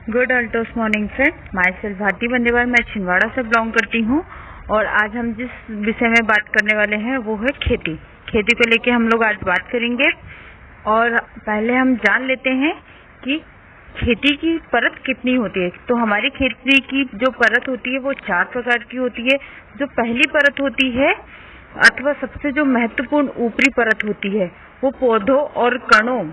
Good अल्टोस morning friend, myself Bharti Bandewal. मैं छिंदवाड़ा से बिलोंग करती हूँ और आज हम जिस विषय में बात करने वाले हैं वो है खेती। खेती को लेके हम लोग आज बात करेंगे और पहले हम जान लेते हैं कि खेती की परत कितनी होती है। तो हमारी खेती की जो परत होती है वो 4 प्रकार की होती है। जो पहली परत होती है अथवा सबसे जो महत्वपूर्ण ऊपरी परत होती है वो पौधों और कणों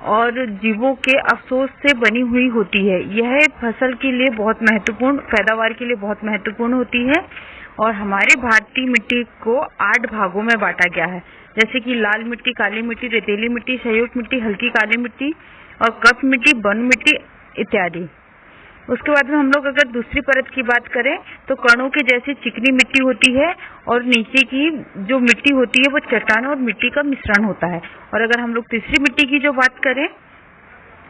और जीवों के अवशोष से बनी हुई होती है। यह फसल के लिए बहुत महत्वपूर्ण, पैदावार के लिए बहुत महत्वपूर्ण होती है और हमारे भारतीय मिट्टी को 8 भागों में बांटा गया है, जैसे कि लाल मिट्टी, काली मिट्टी, रेतीली मिट्टी, संयुक्त मिट्टी, हल्की काली मिट्टी और कप मिट्टी, वन मिट्टी इत्यादि। उसके बाद में हम लोग अगर दूसरी परत की बात करें तो कणों के जैसी चिकनी मिट्टी होती है और नीचे की जो मिट्टी होती है वो चट्टान और मिट्टी का मिश्रण होता है। और अगर हम लोग तीसरी मिट्टी की जो बात करें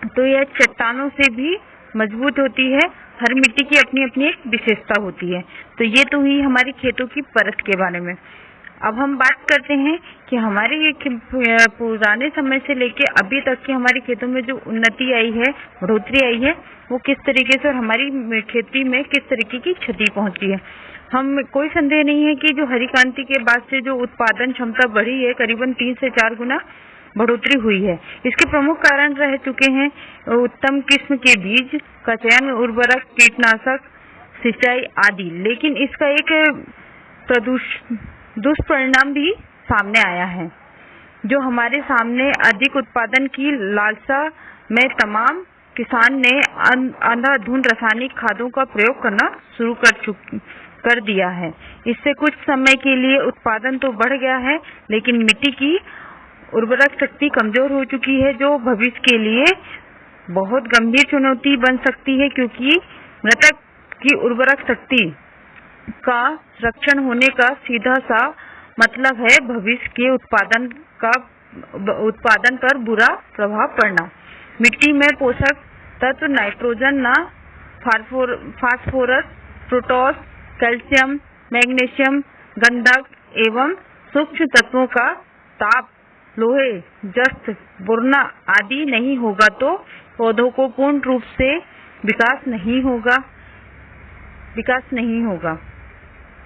तो यह चट्टानों से भी मजबूत होती है। हर मिट्टी की अपनी अपनी एक विशेषता होती है। तो ये तो हुई हमारी खेतों की परत के बारे में। अब हम बात करते हैं कि हमारे ये पुराने समय से लेके अभी तक की हमारी खेतों में जो उन्नति आई है, बढ़ोतरी आई है, वो किस तरीके से और हमारी खेती में किस तरीके की क्षति पहुंची है। हम कोई संदेह नहीं है कि जो हरी क्रांति के बाद से जो उत्पादन क्षमता बढ़ी है, करीबन 3 से 4 गुना बढ़ोतरी हुई है। इसके प्रमुख कारण रह चुके हैं उत्तम किस्म के बीज का चयन, उर्वरक, कीटनाशक, सिंचाई आदि। लेकिन इसका एक दुष्परिणाम भी सामने आया है, जो हमारे सामने अधिक उत्पादन की लालसा में तमाम किसान ने अंधाधुंध रासायनिक खादों का प्रयोग करना शुरू कर दिया है। इससे कुछ समय के लिए उत्पादन तो बढ़ गया है, लेकिन मिट्टी की उर्वरक शक्ति कमजोर हो चुकी है, जो भविष्य के लिए बहुत गंभीर चुनौती बन सकती है, क्योंकि मृतक की उर्वरक शक्ति का रक्षण होने का सीधा सा मतलब है भविष्य के उत्पादन पर बुरा प्रभाव पड़ना। मिट्टी में पोषक तत्व नाइट्रोजन, फास्फोरस, प्रोटॉस, कैल्शियम, मैग्नीशियम, गंधक एवं सूक्ष्म तत्वों का ताप, लोहे, जस्त, बोरना आदि नहीं होगा तो पौधों को पूर्ण रूप से विकास नहीं होगा।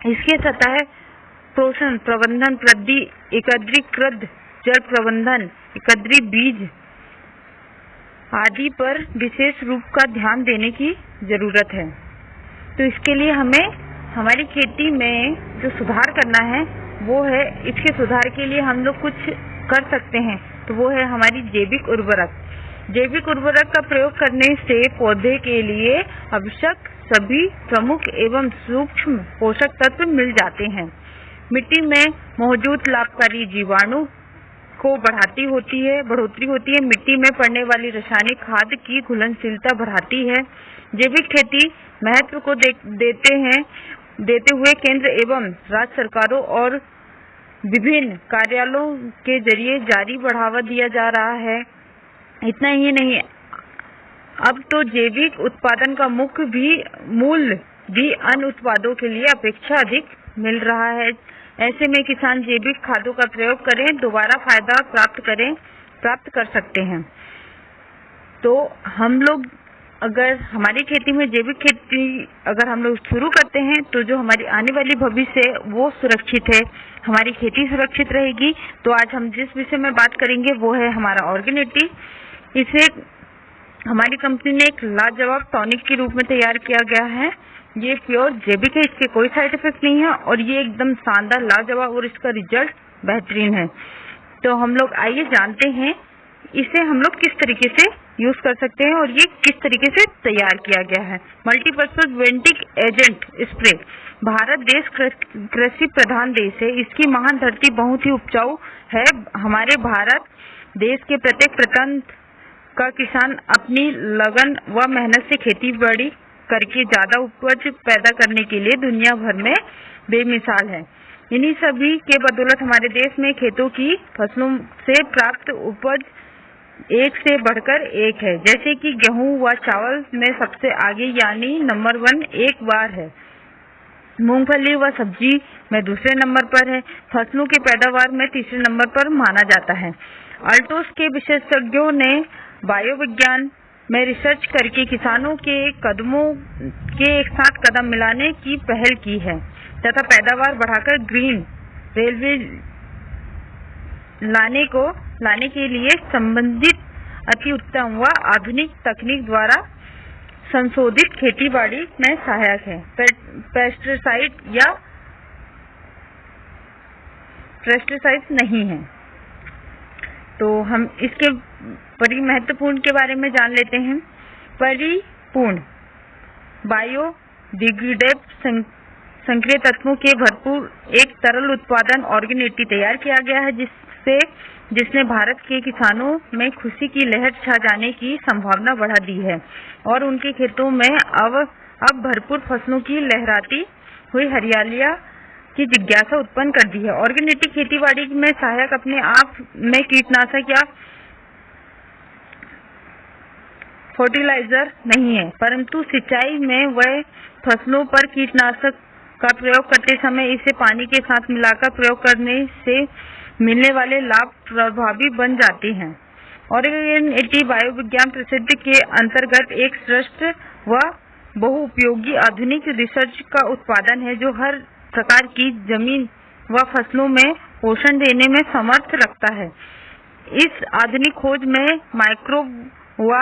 इसके सतह पोषण प्रबंधन, वृद्धि, एकत्रीकृत जल प्रबंधन, एकत्रित बीज आदि पर विशेष रूप का ध्यान देने की जरूरत है। तो इसके लिए हमें हमारी खेती में जो सुधार करना है वो है, इसके सुधार के लिए हम लोग कुछ कर सकते हैं, तो वो है हमारी जैविक उर्वरक। जैविक उर्वरक का प्रयोग करने से पौधे के लिए आवश्यक सभी प्रमुख एवं सूक्ष्म पोषक तत्व मिल जाते हैं। मिट्टी में मौजूद लाभकारी जीवाणु को बढ़ोतरी होती है। मिट्टी में पड़ने वाली रासायनिक खाद की घुलनशीलता बढ़ाती है। जैविक खेती महत्व को देते हुए केंद्र एवं राज्य सरकारों और विभिन्न कार्यालयों के जरिए जारी बढ़ावा दिया जा रहा है। इतना ही नहीं, अब तो जैविक उत्पादन का मूल्य भी अन्य उत्पादों के लिए अपेक्षा अधिक मिल रहा है। ऐसे में किसान जैविक खादों का प्रयोग करें, दोबारा फायदा प्राप्त कर सकते हैं। तो हम लोग अगर हमारी खेती में जैविक खेती अगर हम लोग शुरू करते हैं तो जो हमारी आने वाली भविष्य है वो सुरक्षित है, हमारी खेती सुरक्षित रहेगी। तो आज हम जिस विषय में बात करेंगे वो है हमारा ऑर्गेनिटी। इसे हमारी कंपनी ने एक लाजवाब टॉनिक के रूप में तैयार किया गया है। ये प्योर जैविक है, इसके कोई साइड इफेक्ट नहीं है और ये एकदम शानदार, लाजवाब और इसका रिजल्ट बेहतरीन है। तो हम लोग आइए जानते हैं इसे हम लोग किस तरीके से यूज कर सकते हैं और ये किस तरीके से तैयार किया गया है। Multipurpose वेंटिक agent spray. भारत देश कृषि प्रधान देश है, इसकी महान धरती बहुत ही उपजाऊ है। हमारे भारत देश के प्रत्येक प्रत्यंत का किसान अपनी लगन व मेहनत से खेती बाड़ी करके ज्यादा उपज पैदा करने के लिए दुनिया भर में बेमिसाल है। इन्हीं सभी के बदौलत हमारे देश में खेतों की फसलों से प्राप्त उपज एक से बढ़कर एक है। जैसे कि गेहूं व चावल में सबसे आगे यानी नंबर 1 एक बार है। मूंगफली व सब्जी में दूसरे नंबर पर है। फसलों की पैदावार में तीसरे नंबर पर माना जाता है। अल्टोस के विशेषज्ञों ने वायुविज्ञान, में रिसर्च करके किसानों के कदमों के एक साथ कदम मिलाने की पहल की है तथा पैदावार बढ़ाकर ग्रीन रेलवे लाने के लिए संबंधित अति उत्तम व आधुनिक तकनीक द्वारा संशोधित खेतीबाड़ी में सहायक है। पेस्टिसाइड नहीं है। तो हम इसके महत्वपूर्ण के बारे में जान लेते हैं। परिपूर्ण बायोडिग्रेडेबल सक्रिय तत्वों के भरपूर एक तरल उत्पादन ऑर्गेनिटी तैयार किया गया है जिसने भारत के किसानों में खुशी की लहर छा जाने की संभावना बढ़ा दी है और उनके खेतों में अब भरपूर फसलों की लहराती हुई हरियालियां की जिज्ञासा उत्पन्न कर दी है। ऑर्गेनिक खेतीबाड़ी में सहायक अपने आप में कीटनाशक या फर्टिलाइजर नहीं है, परंतु सिंचाई में वह फसलों पर कीटनाशक का प्रयोग करते समय इसे पानी के साथ मिलाकर प्रयोग करने से मिलने वाले लाभ प्रभावी बन जाते हैं। ऑर्गेनिक बायोविज्ञान प्रसिद्धि के अंतर्गत एक श्रेष्ठ व बहुउपयोगी आधुनिक रिसर्च का उत्पादन है जो हर प्रकार की जमीन व फसलों में पोषण देने में समर्थ रखता है। इस आधुनिक खोज में माइक्रो व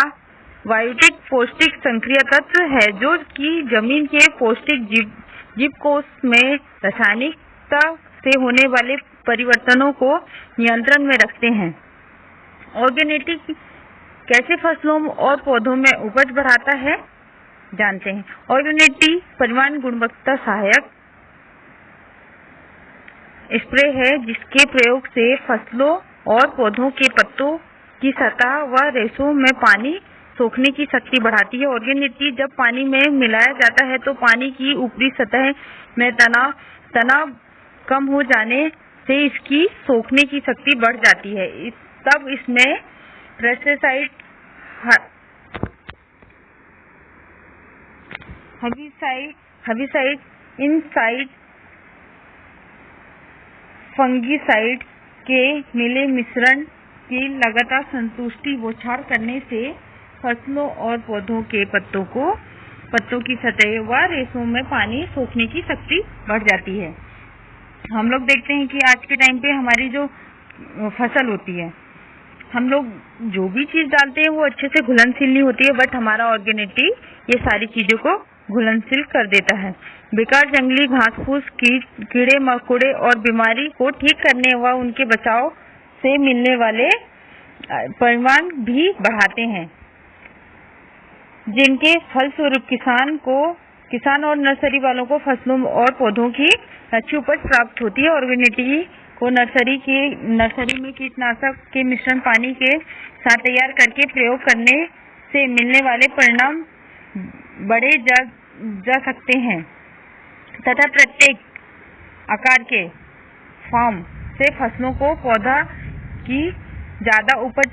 बायोटिक पौष्टिक सक्रिय तत्व है जो कि जमीन के पौष्टिक जीवकोश में रासायनिकता से होने वाले परिवर्तनों को नियंत्रण में रखते हैं। ऑर्गेनिक कैसे फसलों और पौधों में उपज बढ़ाता है जानते हैं। ऑर्गेनिक परिमाण गुणवत्ता सहायक स्प्रे है जिसके प्रयोग से फसलों और पौधों के पत्तों की सतह व रेशों में पानी सोखने की शक्ति बढ़ाती है। ऑर्गेनिक जब पानी में मिलाया जाता है तो पानी की ऊपरी सतह में तनाव कम हो जाने से इसकी सोखने की शक्ति बढ़ जाती है। तब इसमें पेस्टिसाइड, हर्बिसाइड, इनसाइड, फंगिसाइड के मिले मिश्रण की लगातार संतुष्टि बौछार करने से फसलों और पौधों के पत्तों की सतह व रेशों में पानी सोखने की शक्ति बढ़ जाती है। हम लोग देखते हैं कि आज के टाइम पे हमारी जो फसल होती है, हम लोग जो भी चीज डालते हैं वो अच्छे से घुलनशील नहीं होती है, बट हमारा ऑर्गेनिक ये सारी चीजों को घुलनशील कर देता है। बेकार जंगली घास फूस, कीड़े मकोड़े और बीमारी को ठीक करने व उनके बचाव से मिलने वाले परिमाण भी बढ़ाते हैं, जिनके फलस्वरूप किसान और नर्सरी वालों को फसलों और पौधों की अच्छी उपज प्राप्त होती है। ऑर्गेनिक को नर्सरी में कीटनाशक के मिश्रण पानी के साथ तैयार करके प्रयोग करने से मिलने वाले परिणाम बढ़े जा सकते हैं तथा प्रत्येक आकार के फॉर्म से फसलों को पौधा की ज्यादा उपज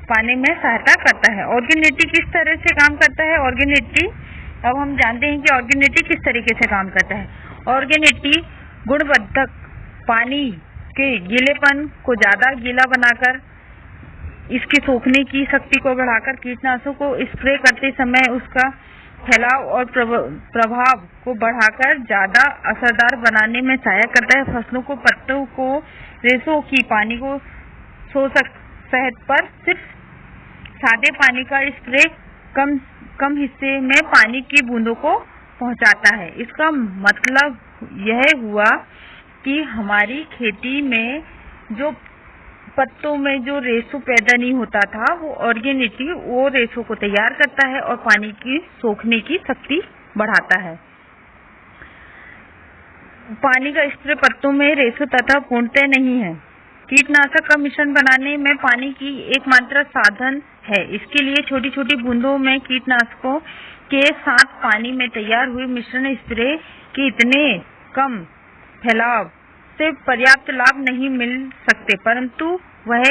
पाने में सहायता करता है। ऑर्गेनिक किस तरह से काम करता है? अब हम जानते हैं कि ऑर्गेनिक किस तरीके से काम करता है। ऑर्गेनिक गुणवर्धक पानी के गीलेपन को ज्यादा गीला बनाकर इसकी सोखने की शक्ति को बढ़ाकर कीटनाशकों को स्प्रे करते समय उसका फैलाव और प्रभाव को बढ़ाकर ज्यादा असरदार बनाने में सहायक करता है। फसलों को पत्तों को रेशों की पानी को सतह पर सिर्फ सादे पानी का स्प्रे कम हिस्से में पानी की बूंदों को पहुंचाता है। इसका मतलब यह हुआ कि हमारी खेती में जो पत्तों में जो रेशो पैदा नहीं होता था वो ऑर्गेनिक वो रेशो को तैयार करता है और पानी की सोखने की शक्ति बढ़ाता है। पानी का स्प्रे पत्तों में रेशो तथा पूर्णतः नहीं है। कीटनाशक का मिश्रण बनाने में पानी की एकमात्र साधन है। इसके लिए छोटी छोटी बूंदों में कीटनाशकों के साथ पानी में तैयार हुए मिश्रण स्प्रे के इतने कम फैलाव से पर्याप्त लाभ नहीं मिल सकते, परंतु वह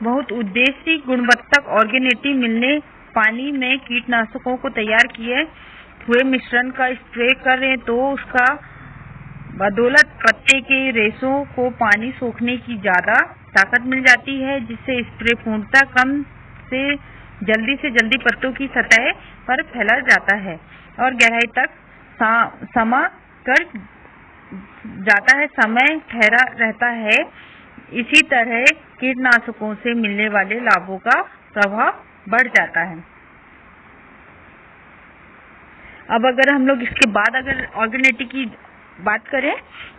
बहुत उद्देश्य गुणवत्ता ऑर्गेनिक मिलने पानी में कीटनाशकों को तैयार किए हुए मिश्रण का स्प्रे करें तो उसका बदौलत पत्ते के रेशों को पानी सोखने की ज्यादा ताकत मिल जाती है, जिससे स्प्रे पूर्णतः कम से जल्दी से जल्दी पत्तों की सतह पर फैला जाता है और गहराई तक समा कर जाता है, समय ठहरा रहता है। इसी तरह कीटनाशकों से मिलने वाले लाभों का प्रभाव बढ़ जाता है। अब अगर हम लोग इसके बाद अगर ऑर्गेनिटी की बात करें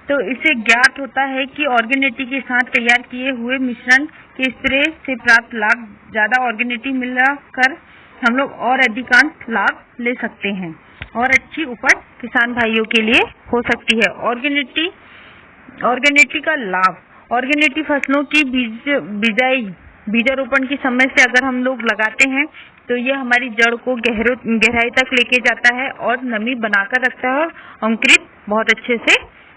तो इसे ज्ञात होता है कि ऑर्गेनिटी के साथ तैयार किए हुए मिश्रण के स्प्रे से प्राप्त लाभ ज्यादा ऑर्गेनिटी मिलाकर हम लोग और अधिकांश लाभ ले सकते हैं और अच्छी उपज किसान भाइयों के लिए हो सकती है। ऑर्गेनिटी का लाभ, ऑर्गेनिटी फसलों की बीजारोपण की समय से अगर हम लोग लगाते हैं तो ये हमारी जड़ को गहराई तक लेके जाता है और नमी बनाकर रखता है और अंकुरित बहुत अच्छे से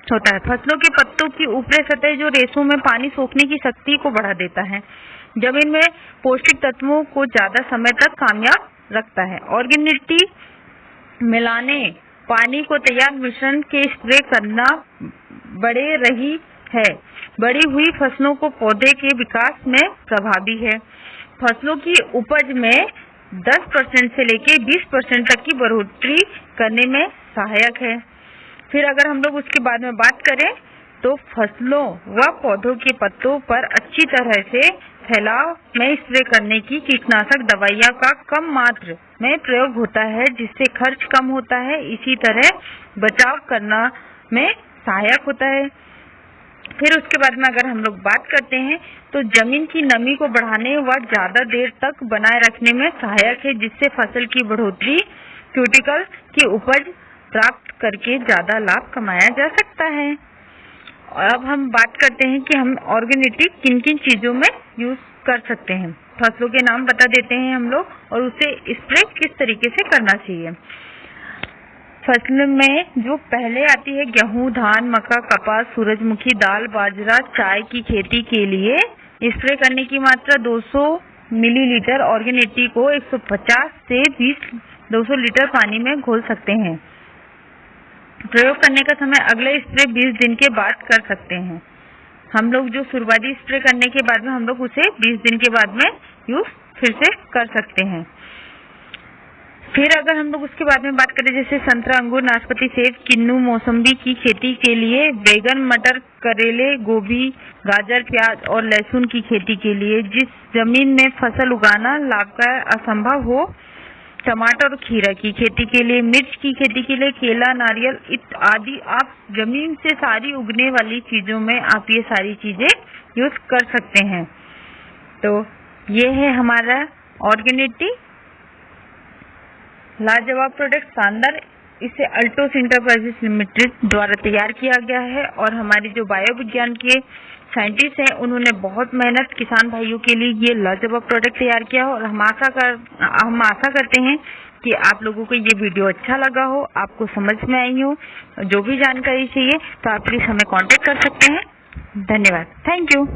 होता है। फसलों के पत्तों की ऊपरी सतह जो रेशों में पानी सोखने की शक्ति को बढ़ा देता है, जमीन में पौष्टिक तत्वों को ज्यादा समय तक कामयाब रखता है। ऑर्गेनिटी मिलाने पानी को तैयार मिश्रण के स्प्रे करना बढ़ी हुई फसलों को पौधे के विकास में प्रभावी है। फसलों की उपज में 10% से लेकर 20% तक की बढ़ोतरी करने में सहायक है। फिर अगर हम लोग उसके बाद में बात करें तो फसलों व पौधों के पत्तों पर अच्छी तरह से फैलाव में स्प्रे करने की कीटनाशक दवाइयां का कम मात्रा में प्रयोग होता है, जिससे खर्च कम होता है। इसी तरह बचाव करना में सहायक होता है। फिर उसके बाद में अगर हम लोग बात करते हैं तो जमीन की नमी को बढ़ाने व ज्यादा देर तक बनाए रखने में सहायक है, जिससे फसल की बढ़ोतरी क्यूटिकल की उपज प्राप्त करके ज्यादा लाभ कमाया जा सकता है। अब हम बात करते हैं कि हम ऑर्गेनिटी किन किन चीजों में यूज कर सकते हैं। फसलों के नाम बता देते हैं हम लोग और उसे स्प्रे किस तरीके से करना चाहिए। फसल में जो पहले आती है गेहूं, धान, मक्का, कपास, सूरजमुखी, दाल, बाजरा, चाय की खेती के लिए स्प्रे करने की मात्रा 200 मिलीलीटर ऑर्गेनिटी को 150 से 200 लीटर पानी में घोल सकते हैं। प्रयोग करने का समय अगले स्प्रे 20 दिन के बाद कर सकते हैं। हम लोग जो शुरुआती स्प्रे करने के बाद में हम लोग उसे 20 दिन के बाद में यूज फिर से कर सकते हैं। फिर अगर हम लोग उसके बाद में बात करें जैसे संतरा, अंगूर, नाशपाती, सेब, किन्नू, मौसम्बी की खेती के लिए, बैगन, मटर, करेले, गोभी, गाजर, प्याज और लहसुन की खेती के लिए जिस जमीन में फसल उगाना लाभदायक असंभव हो, टमाटर और खीरा की खेती के लिए, मिर्च की खेती के लिए, केला, नारियल इत्यादि, आप जमीन से सारी उगने वाली चीजों में आप ये सारी चीजें यूज कर सकते हैं। तो ये है हमारा ऑर्गेनिटी लाजवाब प्रोडक्ट शानदार। इसे अल्टोस इंटरप्राइजेस लिमिटेड द्वारा तैयार किया गया है और हमारी जो बायो विज्ञान के साइंटिस्ट हैं उन्होंने बहुत मेहनत किसान भाइयों के लिए ये लाजवाब प्रोडक्ट तैयार किया हो और हम आशा करते हैं कि आप लोगों को ये वीडियो अच्छा लगा हो, आपको समझ में आई हो। जो भी जानकारी चाहिए तो आप प्लीज हमें कांटेक्ट कर सकते हैं। धन्यवाद। Thank you.